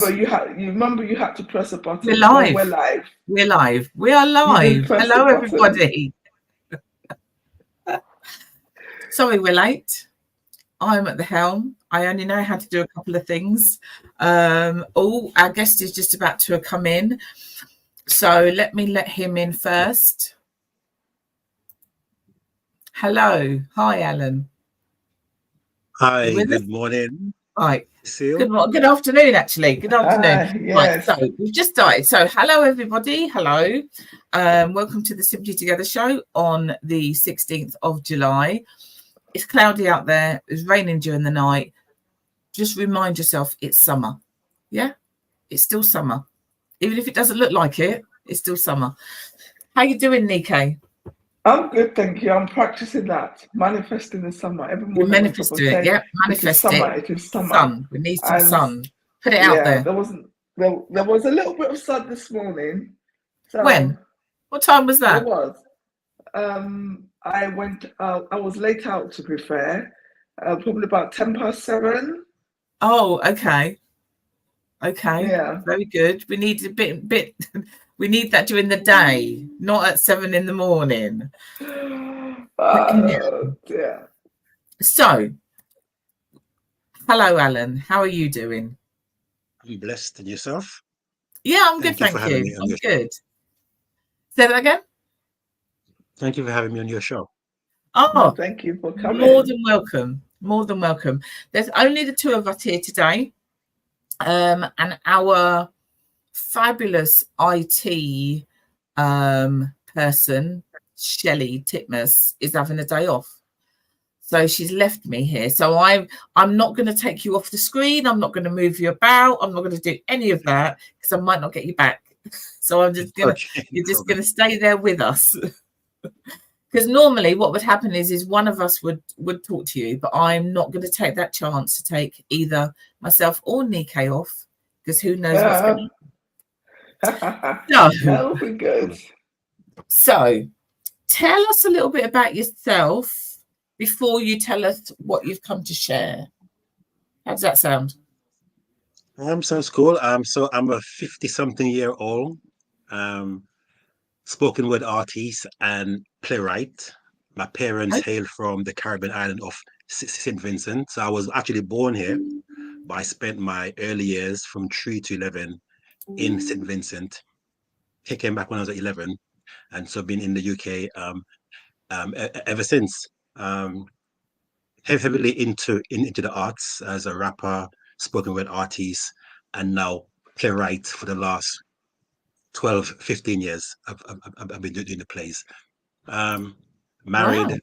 But you remember you had to press a We're button. Well, live. we're live. We're live. We are You didn't live. press the Hello, button. everybody. Sorry we're late. I'm at the helm. I only know how to do a couple of things. Our guest is just about to come in. So let me let him in first. Hello. Hi, Alan. Hi, good morning. Right. Seal. Good afternoon, actually. Good afternoon. Yes. Right, so we've just started. So hello, everybody. Hello. Welcome to the Simply Together show on the 16th of July. It's cloudy out there. It's raining during the night. Just remind yourself it's summer. Yeah? It's still summer. Even if it doesn't look like it, it's still summer. How you doing, Nikkei? I'm good, thank you. I'm practicing that. Manifesting the summer. Every morning I wake up and say, yeah, manifest it is summer. Sun. We need some sun. Put it out there. There was a little bit of sun this morning. So when? What time was that? It was. I was late out, to be fair. Probably about 7:10. Oh, okay. Yeah. Very good. We need a bit we need that during the day, not at 7 in the morning. Yeah. So, hello, Alan. How are you doing? I'm blessed. And yourself? Yeah, I'm good, thank you. I'm good. Say that again? Thank you for having me on your show. Oh, thank you for coming. More than welcome. More than welcome. There's only the two of us here today. And our fabulous IT person, Shelley Titmus, is having a day off. So she's left me here. So I'm not going to take you off the screen. I'm not going to move you about. I'm not going to do any of that because I might not get you back. So I'm just going to, you're just going to stay there with us. Because normally what would happen is one of us would talk to you, but I'm not going to take that chance to take either myself or Nikkei off because who knows what's going to happen. That would be good. So tell us a little bit about yourself before you tell us what you've come to share. How does that sound? Sounds cool. So I'm a 50-something-year-old spoken word artist and playwright. My parents hail from the Caribbean island of St. Vincent. So I was actually born here, but I spent my early years from 3 to 11 in St. Vincent. I came back when I was 11, and so I've been in the UK ever since. Heavily into the arts as a rapper, spoken word artist, and now playwright for the last 12, 15 years. I've been doing the plays. Married,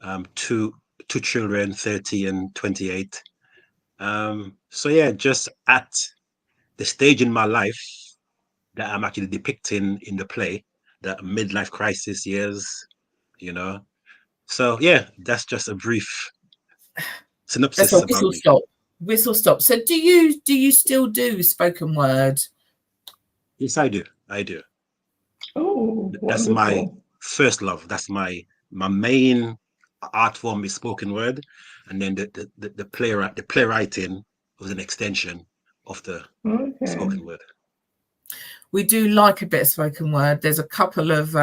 wow. Two children, 30 and 28. So yeah, just at the stage in my life that I'm actually depicting in the play, the midlife crisis years, you know. So yeah, that's just a brief synopsis. That's a whistle stop. Whistle stop. So do you still do spoken word? Yes, I do. Oh, that's wonderful. My first love. That's my main art form is spoken word, and then the playwriting was an extension of the spoken word. We do like a bit of spoken word. There's a couple of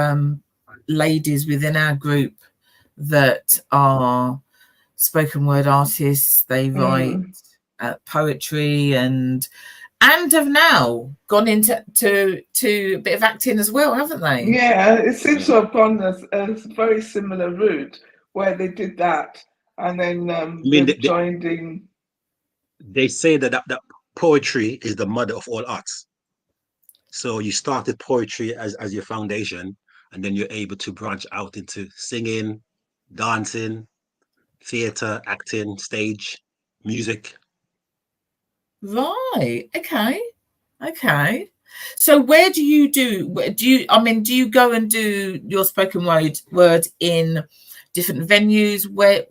ladies within our group that are spoken word artists. They write poetry and have now gone into a bit of acting as well, haven't they? Yeah, it seems to have gone a very similar route where they did that and then they joined in. They say that poetry is the mother of all arts. So you started poetry as your foundation, and then you're able to branch out into singing, dancing, theatre, acting, stage, music. Right. Okay. So where do you go and do your spoken word in different venues? Where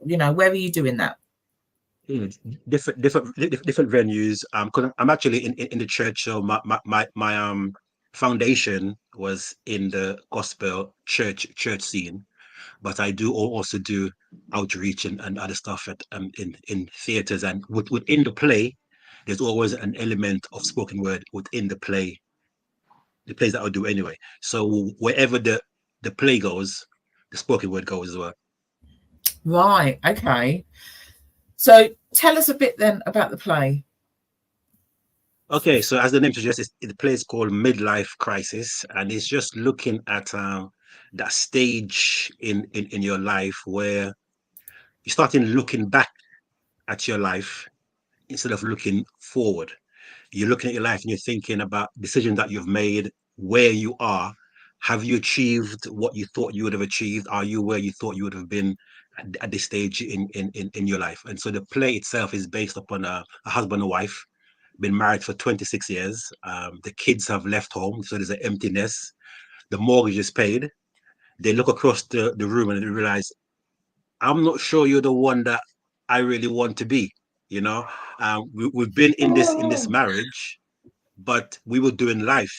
are you doing that? Different venues. Because I'm actually in the church, so my foundation was in the gospel church scene, but I do also do outreach and other stuff at in theaters, and within the play there's always an element of spoken word within the plays that I do anyway. So wherever the play goes, the spoken word goes as well. Right. Okay. So tell us a bit then about the play. Okay, so as the name suggests, the play is called Midlife Crisis, and it's just looking at that stage in your life where you're starting looking back at your life instead of looking forward. You're looking at your life and you're thinking about decisions that you've made, where you are. Have you achieved what you thought you would have achieved? Are you where you thought you would have been at this stage in your life? And so the play itself is based upon a husband and wife, been married for 26 years. The kids have left home, so there's an emptiness. The mortgage is paid. They look across the room and they realize, I'm not sure you're the one that I really want to be. You know, we've been in this marriage, but we were doing life.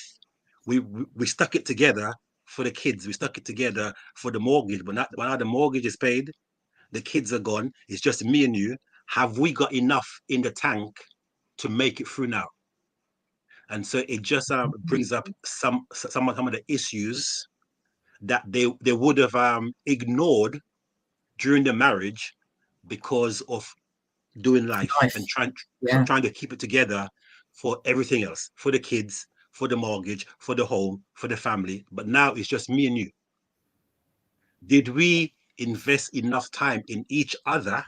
We stuck it together for the kids. We stuck it together for the mortgage. But now the mortgage is paid, the kids are gone. It's just me and you. Have we got enough in the tank to make it through now? And so it just brings up some of the issues that they would have ignored during the marriage because of doing life and trying to keep it together for everything else, for the kids, for the mortgage, for the home, for the family. But now it's just me and you. Did we invest enough time in each other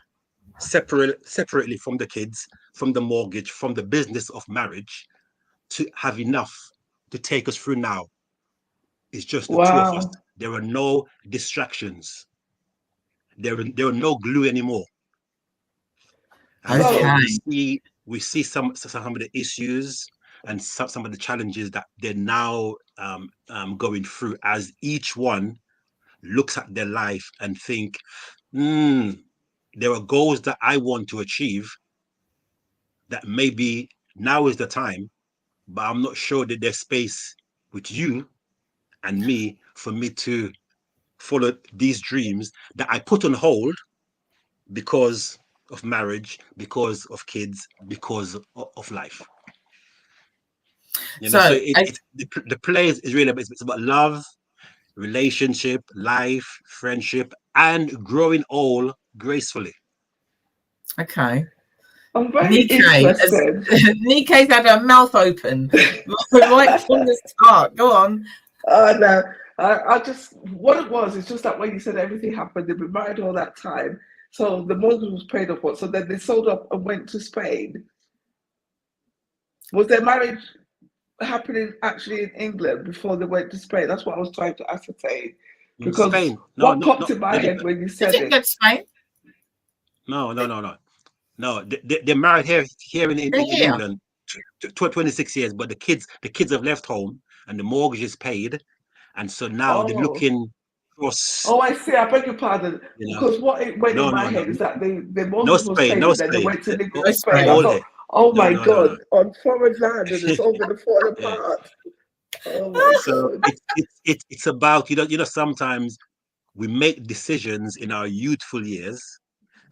separately from the kids, from the mortgage, from the business of marriage, to have enough to take us through now? It's just the two of us. There are no distractions. There are no glue anymore. And so we see some of the issues and some of the challenges that they're now going through as each one looks at their life and think, there are goals that I want to achieve that maybe now is the time, but I'm not sure that there's space with you and me for me to follow these dreams that I put on hold because of marriage, because of kids, because of life. You know, so the play is really it's about love, relationship, life, friendship, and growing old gracefully. Okay. I'm very interested. Nike's had her mouth open right from the start. Go on. No, I just, what it was, it's just that when you said everything happened, they've been married all that time. So the mortgage was paid off. So then they sold up and went to Spain. Was their marriage happening actually in England before they went to Spain? That's what I was trying to ascertain. Because Spain. What popped in my head when you said it? Did Spain? No. They're married here in England. 26 years, but the kids have left home and the mortgage is paid, and so now they're looking. I see. I beg your pardon. Because what it went in my head is that the mortgage was paid and then they went to live in Spain. I thought, oh my God, on foreign land and it's all going to fall apart. Oh my God. It's about, sometimes we make decisions in our youthful years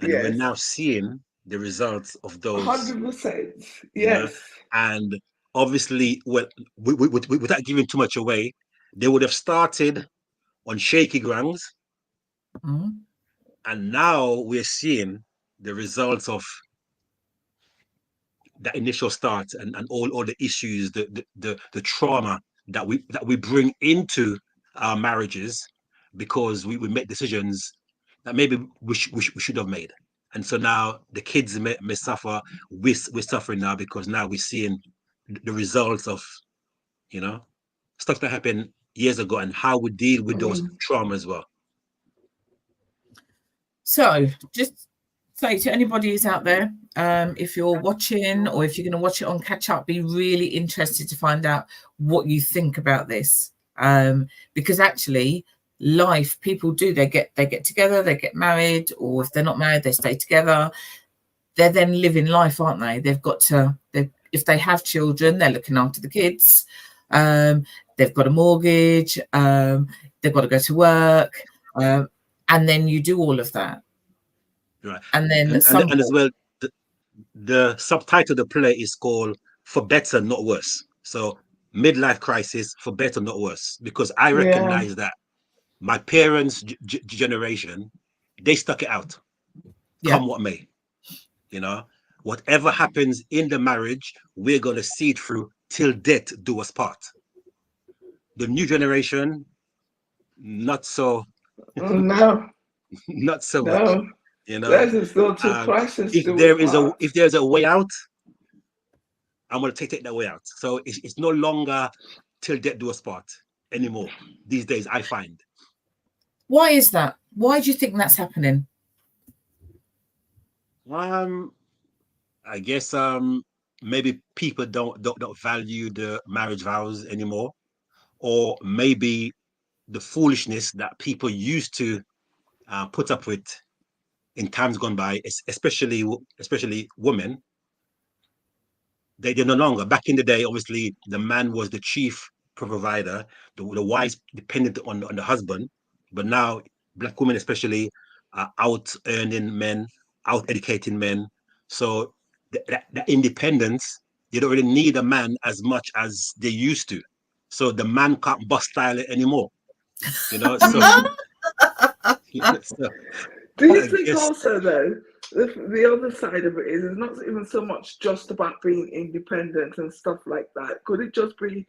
and we're now seeing the results of those. 100%. Yes. And obviously, without giving too much away, they would have started on shaky grounds. Mm-hmm. And now we're seeing the results of that initial start and all the issues, the trauma that we bring into our marriages because we make decisions that maybe we should have made. And so now the kids may suffer. We're suffering now because now we're seeing the results of, stuff that happened years ago and how we deal with those trauma as well. So just say to anybody who's out there, if you're watching or if you're going to watch it on catch up, be really interested to find out what you think about this. Because actually life, people do, they get together, they get married, or if they're not married, they stay together. They're then living life, aren't they? They've got to, if they have children, they're looking after the kids. They've got a mortgage, they've got to go to work, and then you do all of that. Right. And then and as well, the subtitle of the play is called "For Better, Not Worse." So midlife crisis, for better, not worse. Because I Yeah. recognize that my parents' generation, they stuck it out, Yeah. come what may. You know, whatever happens in the marriage, we're gonna see it through till death do us part. The new generation, not so, No, not so much. no. You know, Theirs is still till crisis if do us there is part. if there's a way out, I'm gonna take that way out. So it's no longer till death do us part anymore. These days, I find. Why is that? Why do you think that's happening? Um, I guess maybe people don't value the marriage vows anymore, or maybe the foolishness that people used to put up with in times gone by, especially women. They're no longer. Back in the day, obviously, the man was the chief provider, the wife depended on the husband. But now, black women especially are out earning men, out educating men. So that independence, you don't really need a man as much as they used to. So the man can't bust style it anymore. You know, so, Mm. so Do you I think guess also though the other side of it is it's not even so much just about being independent and stuff like that? Could it just be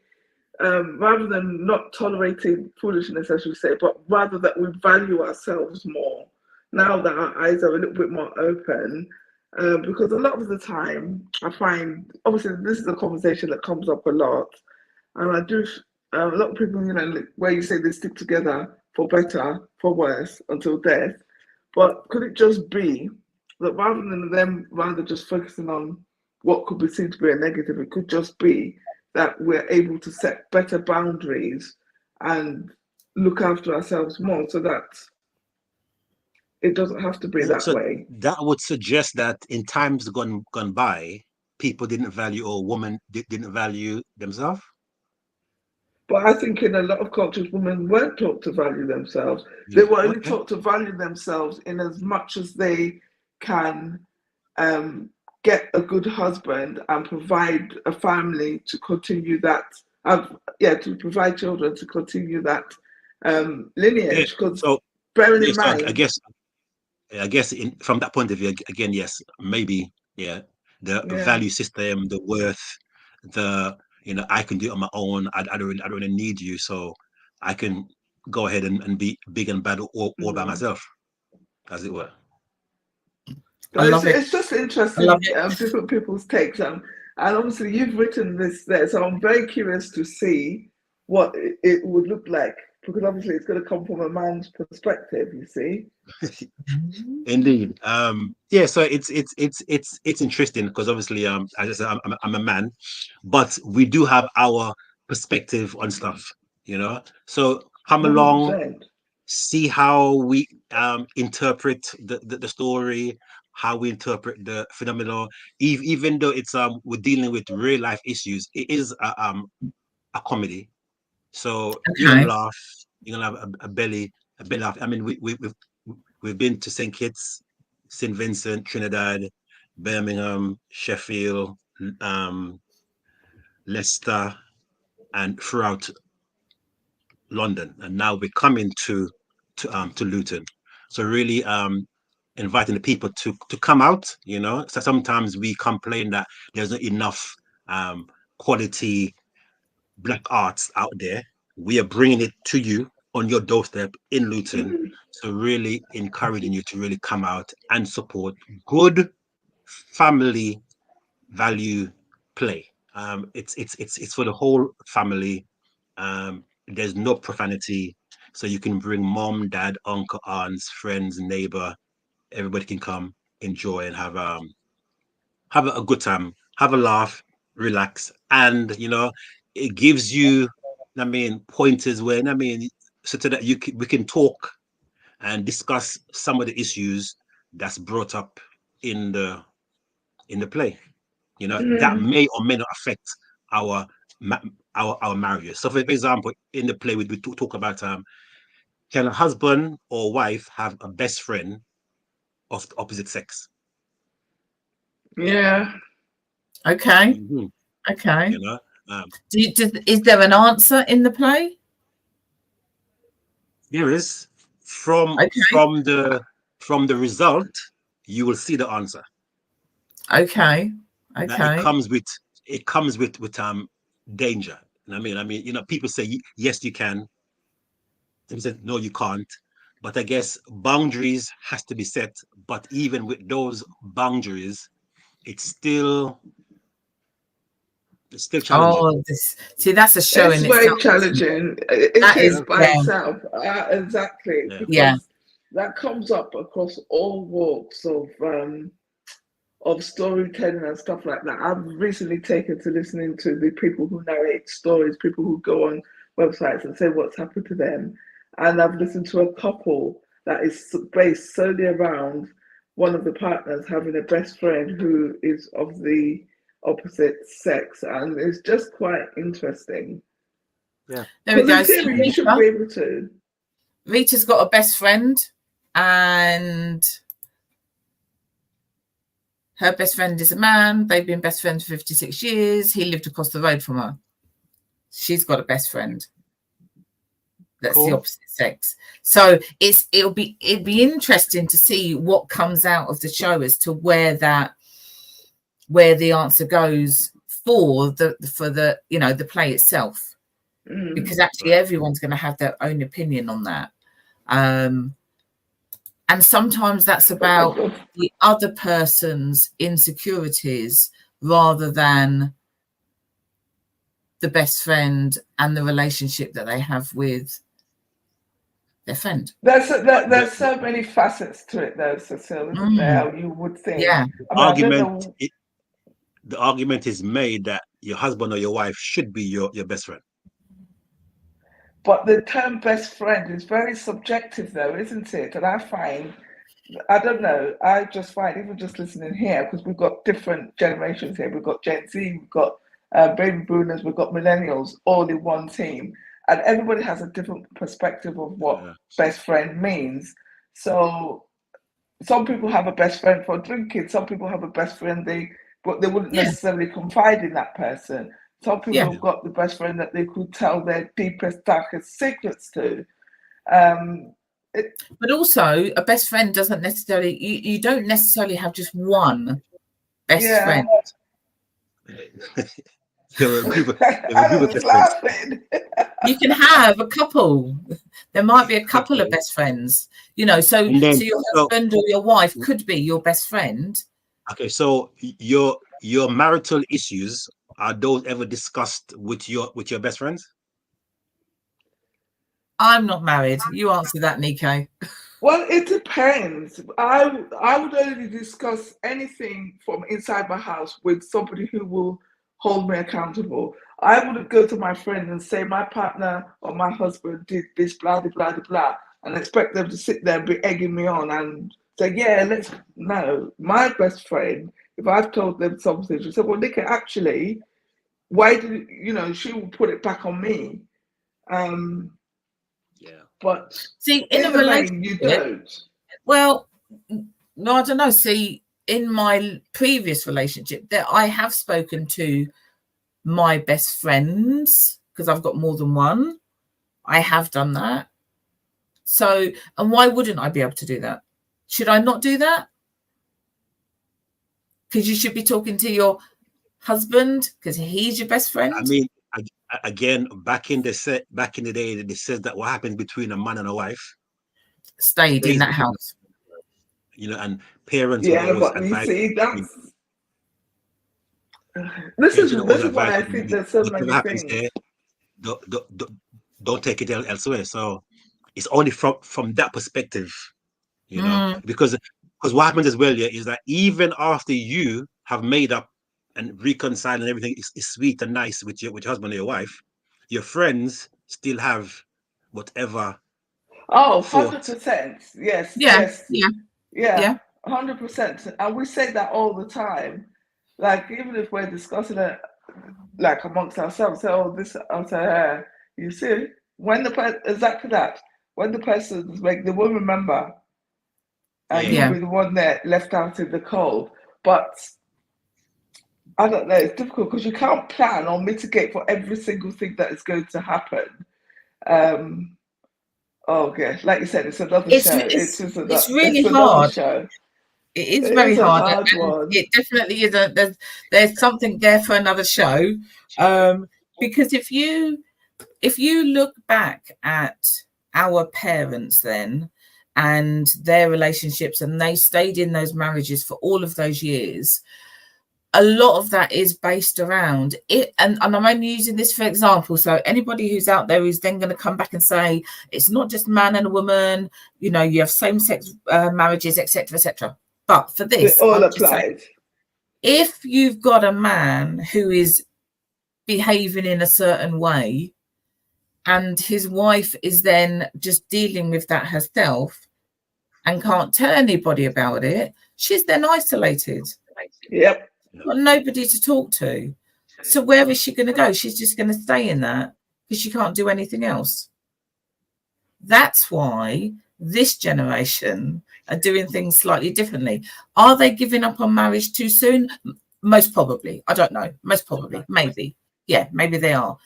rather than not tolerating foolishness, as you say, but rather that we value ourselves more now that our eyes are a little bit more open? Because a lot of the time, I find obviously this is a conversation that comes up a lot, and I do a lot of people, you know, like, where you say they stick together for better, for worse, until death. But could it just be that rather than them rather just focusing on what could be seen to be a negative, it could just be that we're able to set better boundaries and look after ourselves more so that it doesn't have to be that so way. that would suggest that in times gone by, people didn't value, or women didn't value themselves. But I think in a lot of cultures, women weren't taught to value themselves. They Yeah. were only Okay. taught to value themselves in as much as they can um, get a good husband and provide a family to continue that. Yeah, to provide children to continue that Yeah. lineage. Because So bearing yeah. in So mind, I guess from that point of view, again, yes, maybe, yeah, the yeah. value system, the worth, the I can do it on my own. I don't really need you, so I can go ahead and be big and bad all by Mm. myself, as it were. I But love it. it's just I love interesting, it. different people's takes. And obviously, you've written this there, so I'm very curious to see what it would look like because obviously it's going to come from a man's perspective, you see. Indeed. Yeah, so it's interesting because obviously as I said, I'm a man, but we do have our perspective on stuff, you know. So come along, 100%. see how we interpret the story, how we interpret the phenomenon. Even though it's we're dealing with real life issues, it is a comedy. So you're gonna Okay. laugh, you're gonna have a belly laugh. I mean, we've been to St. Kitts, St. Vincent, Trinidad, Birmingham, Sheffield, um, Leicester, and throughout London, and now we're coming to Luton. So really inviting the people to come out. You know, so sometimes we complain that there's not enough quality black arts out there. We are bringing it to you on your doorstep in Luton. Mm. So really encouraging you to really come out and support good family value play. It's for the whole family. There's no profanity, so you can bring mom, dad, uncle, aunts, friends, neighbor. Everybody can come, enjoy, and have a good time, have a laugh, relax, and it gives you, I mean, pointers where I mean, so that we can talk and discuss some of the issues that's brought up in the play. That Mm. may or may not affect our our marriages. So, for example, in the play, we talk about can a husband or wife have a best friend of the opposite sex? Yeah. Okay. Mhm. Okay. You know, Is there an answer in the play? there is from Okay. from the result, you will see the answer. Okay. That it Okay. comes with danger. I mean, you know, people say yes, you can. People say no, you can't. But I guess boundaries has to be set. But even with those boundaries, it's still challenging. Oh, see, that's a show It's in very itself. challenging. It That is is, Yeah, by yeah, itself. Exactly. yeah. yeah. Because that comes up across all walks of storytelling and stuff like that. I've recently taken to listening to the people who narrate stories, people who go on websites and say what's happened to them. And I've listened to a couple that is based solely around one of the partners having a best friend who is of the opposite sex. And it's just quite interesting. Yeah. There we Because in go. See, theory, you should be able to. Rita's got a best friend, and her best friend is a man. They've been best friends for 56 years. He lived across the road from her. She's got a best friend that's the Cool. opposite sex. So it'll be interesting to see what comes out of the show as to where the answer goes for the you know, the play itself, because actually everyone's going to have their own opinion on that. And sometimes that's about the other person's insecurities rather than the best friend and the relationship that they have with their friend. There's so many facets to it, though, Cecile, isn't there? You would think. Yeah. I mean, The argument is made that your husband or your wife should be your best friend. But the term best friend is very subjective, though, isn't it? And I don't know, I just find, even just listening here, because we've got different generations here. We've got Gen Z, we've got baby boomers, we've got millennials, all in one team. And everybody has a different perspective of what best friend means. So some people have a best friend for drinking. Some people have a best friend, but they wouldn't necessarily confide in that person. Some people have got the best friend that they could tell their deepest, darkest secrets to. But also, a best friend doesn't necessarily, you don't necessarily have just one best friend. You're a group of best friends. You can have a couple. There might be a couple of best friends, you know. So your husband or your wife could be your best friend. Okay, so your marital issues, are those ever discussed with your best friends? I'm not married. You answer that, Nico. Well, it depends. I would only discuss anything from inside my house with somebody who will hold me accountable. I wouldn't go to my friend and say my partner or my husband did this, blah, blah, blah, blah, and expect them to sit there and be egging me on and say, yeah, no. My best friend, if I've told them something, she said, well, Nick, actually, why did she will put it back on me. But see, in a relationship, you don't. Well, no, I don't know. See, in my previous relationship, that I have spoken to my best friends, because I've got more than one. I have done that. So, and why wouldn't I be able to do that? Should I not do that? Because you should be talking to your husband because he's your best friend. I mean, again, back in the day, they said that what happens between a man and a wife stayed in that house. You know, and parents. Yeah, but you see, that's this is why I think there's so many things. There, don't take it elsewhere. So it's only from that perspective, you know, because what happens as well, is that even after you have made up and reconciled and everything is sweet and nice with your husband or your wife, your friends still have whatever. Oh, 100%. Yes. Yeah. 100%. And we say that all the time. Like, even if we're discussing it, like, amongst ourselves, say, oh, this, I'll say, you see, when exactly that, when the person's like, they will remember, and you'll be the one there left out in the cold. But I don't know, it's difficult because you can't plan or mitigate for every single thing that is going to happen. Oh yeah, like you said, it's another It's show. it's It's really another hard. show. It is It very is a hard, hard and one. it definitely is. There's something there for another show, because if you look back at our parents then and their relationships, and they stayed in those marriages for all of those years, a lot of that is based around it. And I'm only using this for example, so anybody who's out there who's then going to come back and say it's not just man and a woman, you know, you have same-sex marriages, etc., etc. But for this, It all applies. If you've got a man who is behaving in a certain way and his wife is then just dealing with that herself and can't tell anybody about it, she's then isolated. Yep. Got nobody to talk to. So where is she going to go? She's just going to stay in that because she can't do anything else. That's why this generation are doing things slightly differently. Are they giving up on marriage too soon? Most probably. I don't know. Most probably. Maybe. Yeah, maybe they are.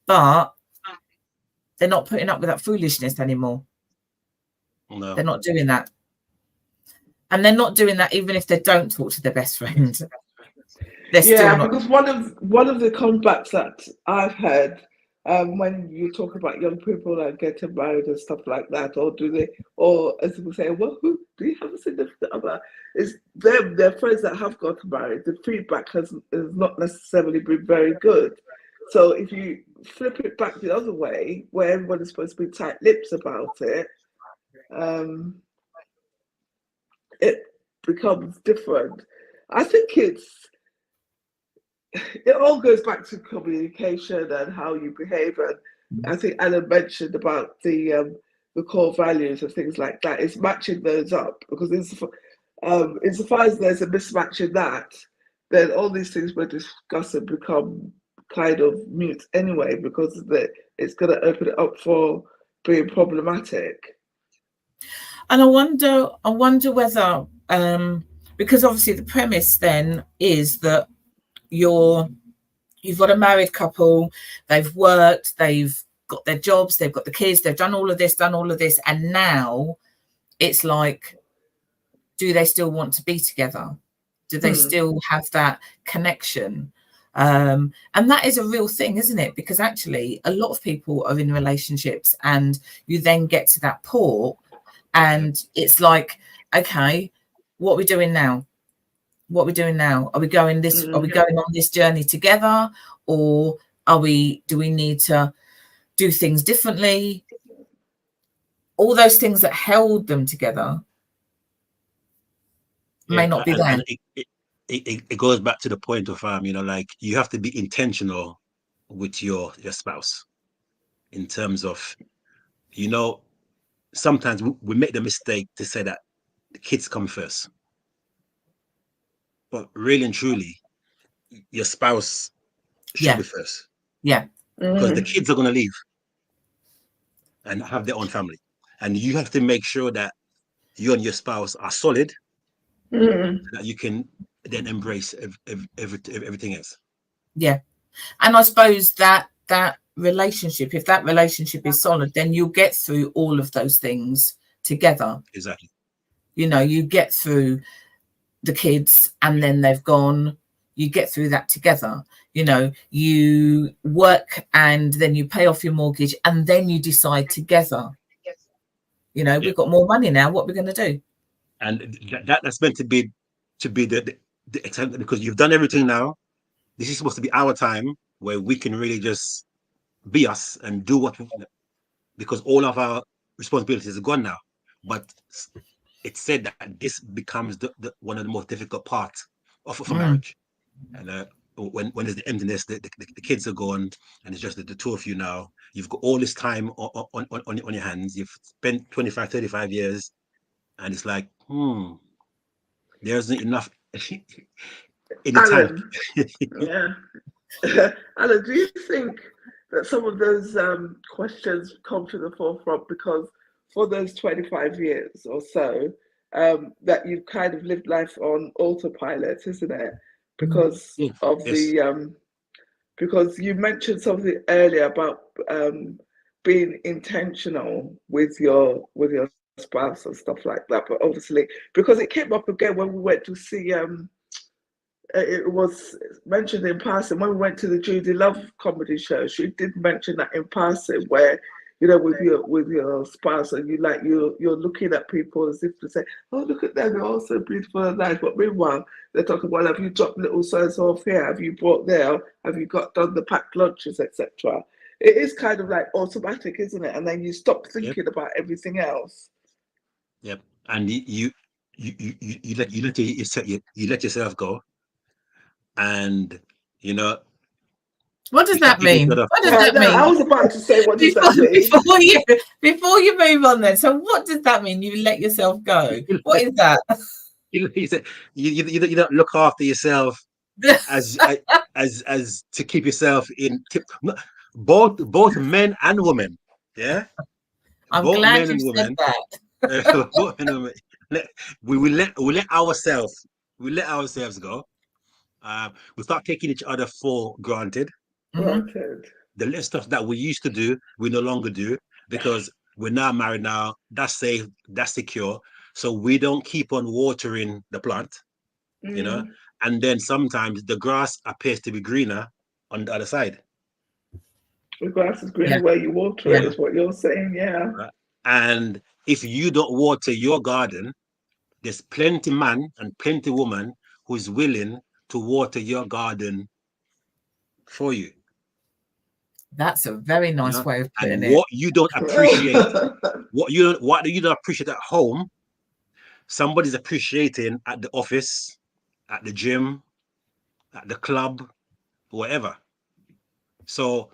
But they're not putting up with that foolishness anymore. No. They're not doing that. And they're not doing that even if they don't talk to their best friend. Yeah, because one of the comebacks that I've heard when you talk about young people that getting married and stuff like that, or as people say, well, who do you have a significant other? Is their friends that have gotten married, the feedback has not necessarily been very good. So if you flip it back the other way, where everyone is supposed to be tight lips about it, it becomes different. I think it all goes back to communication and how you behave. And I think Alan mentioned about the core values and things like that. It's matching those up, because insofar as there's a mismatch in that, then all these things we're discussing become kind of mute anyway, because it's going to open it up for being problematic. And I wonder whether, because obviously the premise then is that you've got a married couple, they've worked, they've got their jobs, they've got the kids, they've done all of this, and now it's like, do they still want to be together? Do they still have that connection? And that is a real thing, isn't it? Because actually a lot of people are in relationships and you then get to that port and it's like, okay, what are we doing now? What are we doing now? Are we going this? Are we going on this journey together, or do we need to do things differently? All those things that held them together may not be there. It goes back to the point of like, you have to be intentional with your spouse, in terms of, sometimes we make the mistake to say that the kids come first. But really and truly, your spouse should be first. Yeah. Because the kids are going to leave and have their own family. And you have to make sure that you and your spouse are solid, so that you can then embrace everything else. Yeah. And I suppose that relationship, if that relationship is solid, then you'll get through all of those things together. Exactly. You get through the kids and then they've gone, you get through that together. You work and then you pay off your mortgage and then you decide together, we've got more money now, what are we going to do? And that's meant to be the extent, because you've done everything now. This is supposed to be our time where we can really just be us and do what because all of our responsibilities are gone now. But it's said that this becomes the one of the most difficult parts of marriage. And when there's the emptiness, the kids are gone, and it's just the two of you now. You've got all this time on your hands. You've spent 25, 35 years, and it's like, there isn't enough in the time. Yeah. Alan, do you think that some of those questions come to the forefront because for those 25 years or so, that you've kind of lived life on autopilot, isn't it? because of Yes. the because you mentioned something earlier about being intentional with your spouse and stuff like that. But obviously, because it came up again when we went to see it was mentioned in passing when we went to the Judy Love comedy show. She did mention that in passing, where with your spouse, and you're looking at people as if to say, "Oh, look at them, they're all so beautiful and nice." But meanwhile, they're talking, "Well, have you dropped little so off here? Have you brought there? Have you done the packed lunches, etc." It is kind of like automatic, isn't it? And then you stop thinking about everything else. Yep. And you let yourself go. And what does that mean? What does that mean? I was about to say, what does that mean? Before you move on then, so what does that mean? You let yourself go. What is that? You don't look after yourself as to keep yourself in tip. Both men and women. Yeah. I'm both glad men you and women. said that. Both men and women. We let ourselves go. We start taking each other for granted. Granted. The little stuff that we used to do, we no longer do because we're now married now. That's safe, that's secure. So we don't keep on watering the plant, and then sometimes the grass appears to be greener on the other side. The grass is greener where you water it, is what you're saying, yeah. Right? And if you don't water your garden, there's plenty man and plenty woman who's willing to water your garden for you. That's a very nice way of putting it. What you don't appreciate, what you don't appreciate at home, somebody's appreciating at the office, at the gym, at the club, whatever. So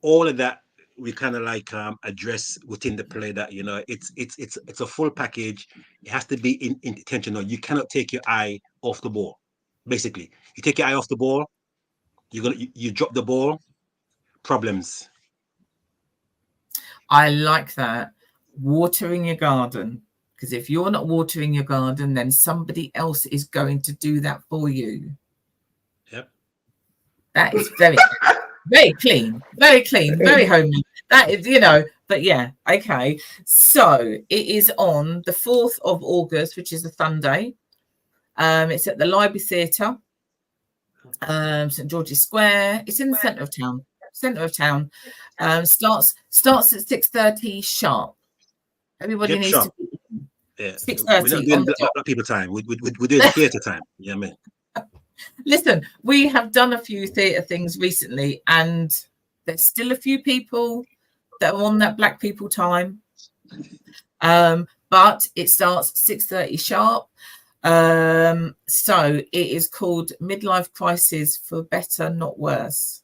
all of that we kind of like address within the play that it's a full package. It has to be intentional. You cannot take your eye off the ball. Basically, you take your eye off the ball, you drop the ball, problems. I like that. Watering your garden, because if you're not watering your garden, then somebody else is going to do that for you. Yep. That is very clean, very homely. That is, but yeah, okay. So it is on the 4th of August, which is a Sunday. It's at the Library Theatre, St George's Square. It's in the centre of town. Starts at 6:30 sharp. Everybody needs to be 6:30. We're not doing black people time. We're doing theatre time. Yeah, man. Listen, we have done a few theatre things recently, and there's still a few people that are on that black people time. But it starts 6:30 sharp. So it is called Midlife Crisis for Better, Not Worse.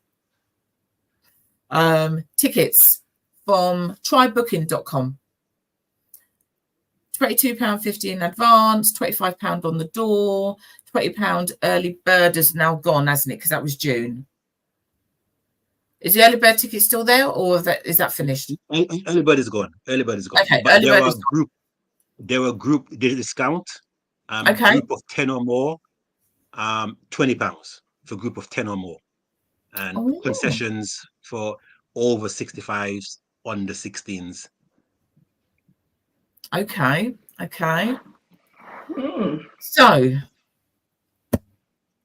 Tickets from trybooking.com. £22.50 in advance, £25 on the door, £20 early bird is now gone, hasn't it? Because that was June. Is the early bird ticket still there, or is that finished? Early bird is gone. Okay, but there were group discount. Group of 10 or more, £20 for group of 10 or more, and concessions for over 65s on the 16s. Okay. So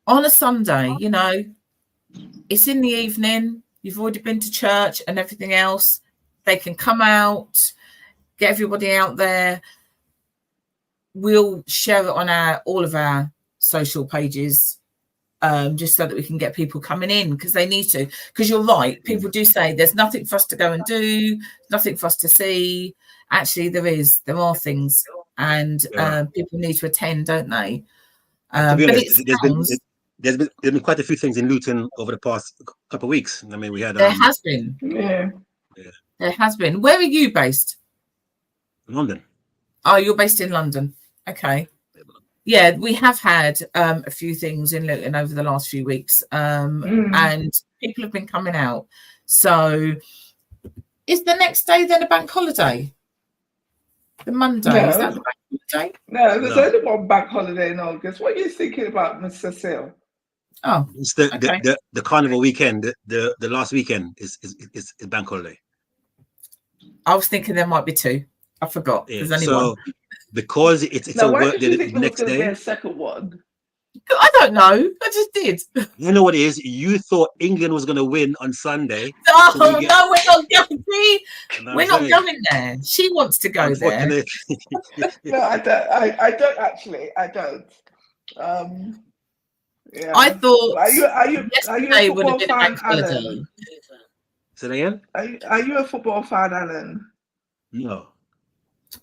on a Sunday, it's in the evening. You've already been to church and everything else. They can come out, get everybody out there. We'll share it on all of our social pages, just so that we can get people coming in, because they need to. Because you're right, people do say there's nothing for us to go and do, nothing for us to see. Actually, there are things, and people need to attend, don't they? To be honest, there's been quite a few things in Luton over the past couple of weeks. I mean, we had there has been. Yeah. There has been. Where are you based? London. Oh, you're based in London. Okay. Yeah, we have had a few things in Luton over the last few weeks, and people have been coming out. So is the next day then a bank holiday? The Monday? No. Is that the bank holiday? No, there's only one bank holiday in August. What are you thinking about, Miss Cecile? Oh, It's okay. the carnival weekend. The last weekend is bank holiday. I was thinking there might be 2. I forgot. Yeah. There's only So one. because it's Now, a why work did day you the think there was next going to be day. a second one? I don't know. I just did. You know what it is? You thought England was going to win on Sunday. Oh, So we get, no, we're not going. See, you know what we're I'm not saying? going there. She wants to go there. Unfortunately. No, I don't. I don't actually. I don't. Yeah. I thought Are you a yesterday would have football been a fan, bank holiday. Alan? Say that again? Are you a football fan, Alan? No.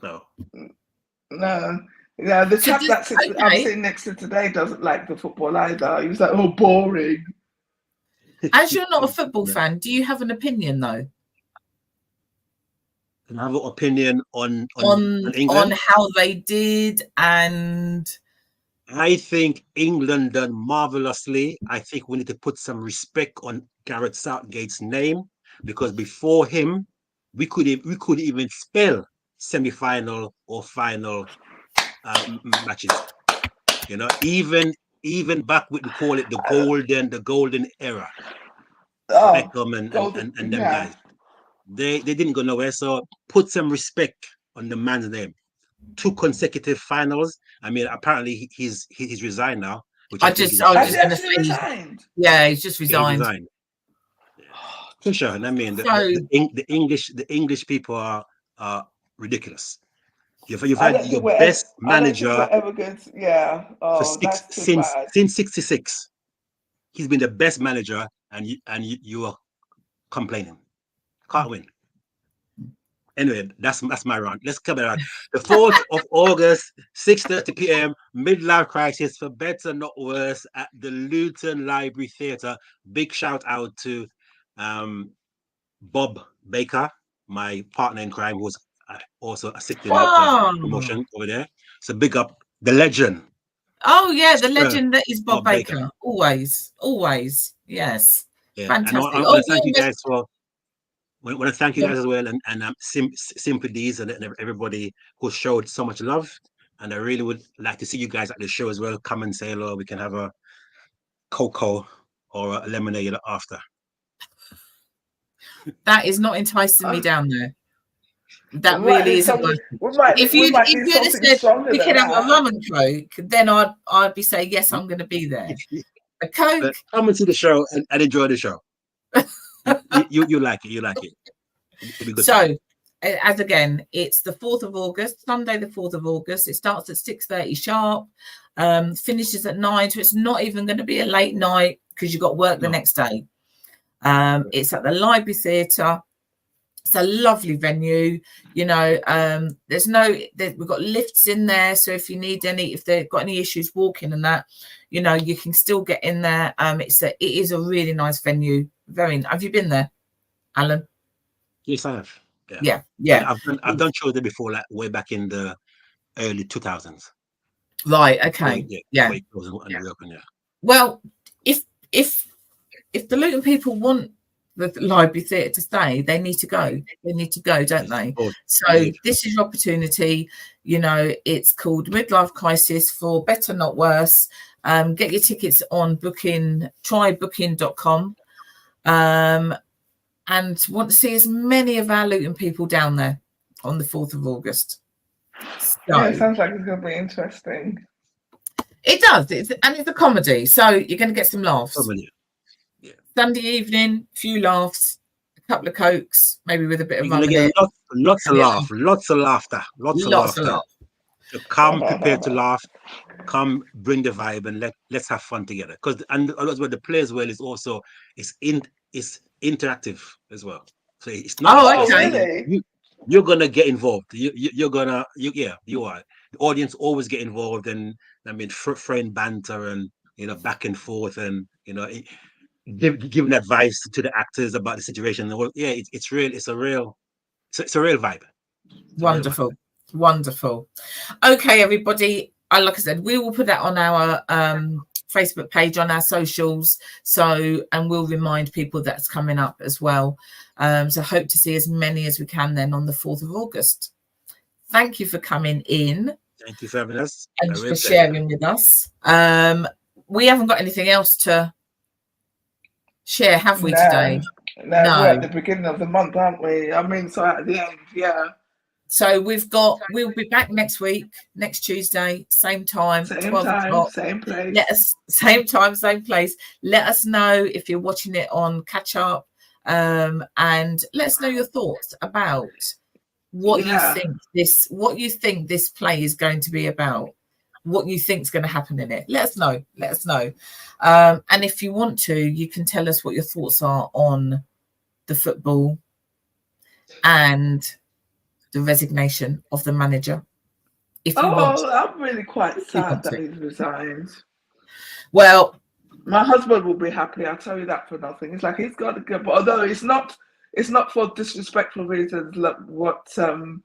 No. Yeah, the chap that I'm sitting next to today doesn't like the football either. He was like, "Oh, boring." As you're not a football fan, do you have an opinion though? Can I have an opinion on England? On how they did, and I think England done marvelously. I think we need to put some respect on Gareth Southgate's name, because before him, we could even spell semi-final or final matches. You know, even back we call it the golden era. Oh, Beckham and them guys. They didn't go nowhere. So put some respect on the man's name. 2 consecutive finals. I mean, apparently he's resigned now. Which I was just going to say, resigned. Yeah, he's just resigned. Yeah. For sure. And I mean, the English people are ridiculous. You've had your best manager since '66. He's been the best manager, and you are complaining. Can't win. Anyway, that's my rant. Let's come around. The 4th of August, 6:30 p.m. Midlife Crisis, for better not worse, at the Luton Library Theatre. Big shout out to Bob Baker, my partner in crime, who was also assisting with the promotion over there. So big up the legend. Oh yeah, the legend that is Bob Baker. Always. Yes. Yeah. Fantastic. And I want to thank you guys for. I want to thank you guys as well, and Simply Deez and everybody who showed so much love. And I really would like to see you guys at the show as well. Come and say hello. We can have a cocoa or a lemonade after. That is not enticing me down there. That really isn't working. If you said we could have a rum and coke, then I'd be saying yes, I'm going to be there. A coke. But come and see the show and enjoy the show. you like it. You like it. It'll be good. So, as again, it's the 4th of August, Sunday, the 4th of August. It starts at 6:30 sharp, finishes at 9. So it's not even going to be a late night because you've got work the next day. It's at the Library Theatre. It's a lovely venue. You know, we've got lifts in there. So if you need if they've got any issues walking and that, you know, you can still get in there. It is a really nice venue. Have you been there, Alan? Yes, I have. Yeah. I've done shows there before, like way back in the early 2000s. Right. Okay. Yeah. Well, if the Luton people want the Library Theatre to stay, they need to go. They need to go, don't they? So this is your opportunity. You know, it's called Midlife Crisis, for better not worse. Get your tickets on trybooking.com. And want to see as many of our Luton people down there on the 4th of August. So, it sounds like it's going to be interesting. It does. It's a comedy, so you're going to get some laughs. Yeah. Sunday evening, few laughs, a couple of cokes, maybe with a bit of rum. Lots of laughter. So come prepared to laugh. Come, bring the vibe, and let's have fun together. Because the play as well is also it's interactive as well. So it's not. Really? You're gonna get involved. You are. The audience always get involved, and I mean, friend banter and back and forth, and giving advice to the actors about the situation. It's a real vibe. Wonderful. Okay, everybody. Like I said, we will put that on our Facebook page, on our socials. And we'll remind people that's coming up as well. So hope to see as many as we can then on the 4th of August. Thank you for coming in. Thank you for having us. And for sharing with us. we haven't got anything else to share, have we, No, today? no, we're at the beginning of the month, aren't we? I mean, so at the end, yeah. So we'll be back next week, next Tuesday, same time, Same 12 time, o'clock. same place. Same time, same place. Let us know if you're watching it on catch up, and let us know your thoughts about what you think this play is going to be about, what you think is going to happen in it. Let us know. And if you want to, you can tell us what your thoughts are on the football and the resignation of the manager. If you want to. I'm really quite sad that he's resigned. Well, my husband will be happy, I'll tell you that for nothing. It's like he's got to go, but although it's not for disrespectful reasons, like what Alan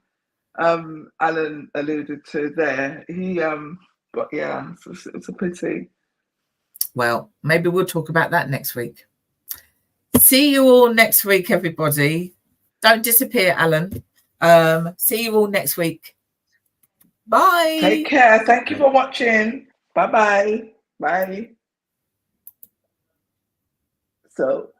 alluded to there. But yeah, it's a pity. Well, maybe we'll talk about that next week. See you all next week, everybody. Don't disappear, Alan. See you all next week. Bye. Take care. Thank you for watching. Bye-bye. Bye. So